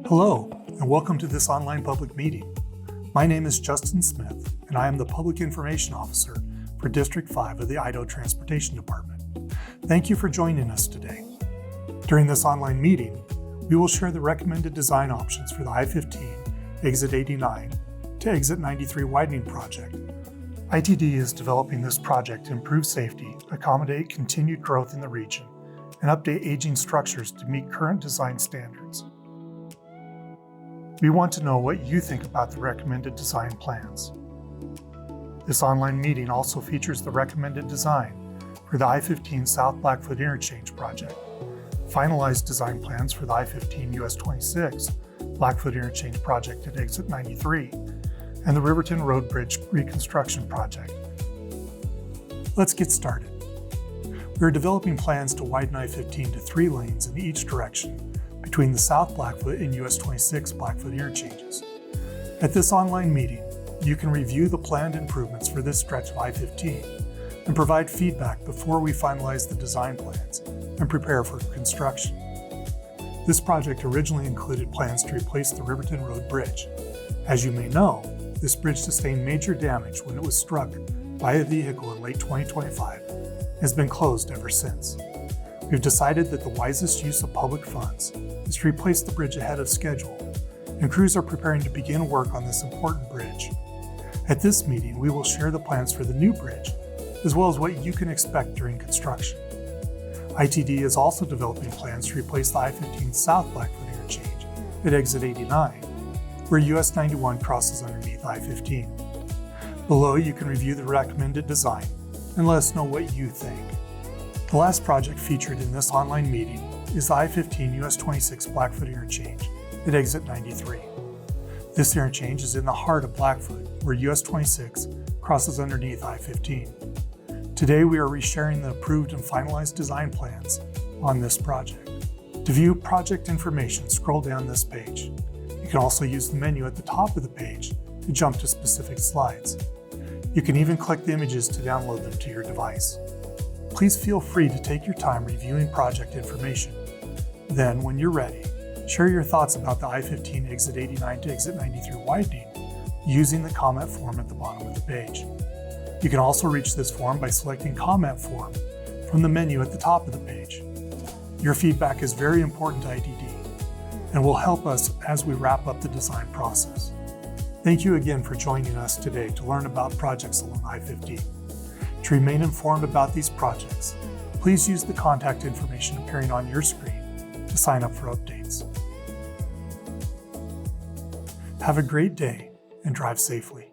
Hello, and welcome to this online public meeting. My name is Justin Smith, and I am the Public Information Officer for District 5 of the Idaho Transportation Department. Thank you for joining us today. During this online meeting, we will share the recommended design options for the I-15 Exit 89 to Exit 93 Widening project. ITD is developing this project to improve safety, accommodate continued growth in the region, and update aging structures to meet current design standards. We want to know what you think about the recommended design plans. This online meeting also features the recommended design for the I-15 South Blackfoot Interchange project, finalized design plans for the I-15 US 26 Blackfoot Interchange project at Exit 93, and the Riverton Road Bridge reconstruction project. Let's get started. We are developing plans to widen I-15 to 3 lanes in each direction between the South Blackfoot and US 26 Blackfoot interchanges. At this online meeting, you can review the planned improvements for this stretch of I-15 and provide feedback before we finalize the design plans and prepare for construction. This project originally included plans to replace the Riverton Road Bridge. As you may know, this bridge sustained major damage when it was struck by a vehicle in late 2025 and has been closed ever since. We've decided that the wisest use of public funds is to replace the bridge ahead of schedule, and crews are preparing to begin work on this important bridge. At this meeting, we will share the plans for the new bridge, as well as what you can expect during construction. ITD is also developing plans to replace the I-15 South Blackfoot interchange at Exit 89, where US 91 crosses underneath I-15. Below, you can review the recommended design and let us know what you think. The last project featured in this online meeting is the I-15 US 26 Blackfoot interchange at Exit 93. This interchange is in the heart of Blackfoot, where US 26 crosses underneath I-15. Today we are resharing the approved and finalized design plans on this project. To view project information, scroll down this page. You can also use the menu at the top of the page to jump to specific slides. You can even click the images to download them to your device. Please feel free to take your time reviewing project information. Then, when you're ready, share your thoughts about the I-15 Exit 89 to Exit 93 widening using the comment form at the bottom of the page. You can also reach this form by selecting Comment Form from the menu at the top of the page. Your feedback is very important to ITD and will help us as we wrap up the design process. Thank you again for joining us today to learn about projects along I-15. To remain informed about these projects, please use the contact information appearing on your screen to sign up for updates. Have a great day and drive safely.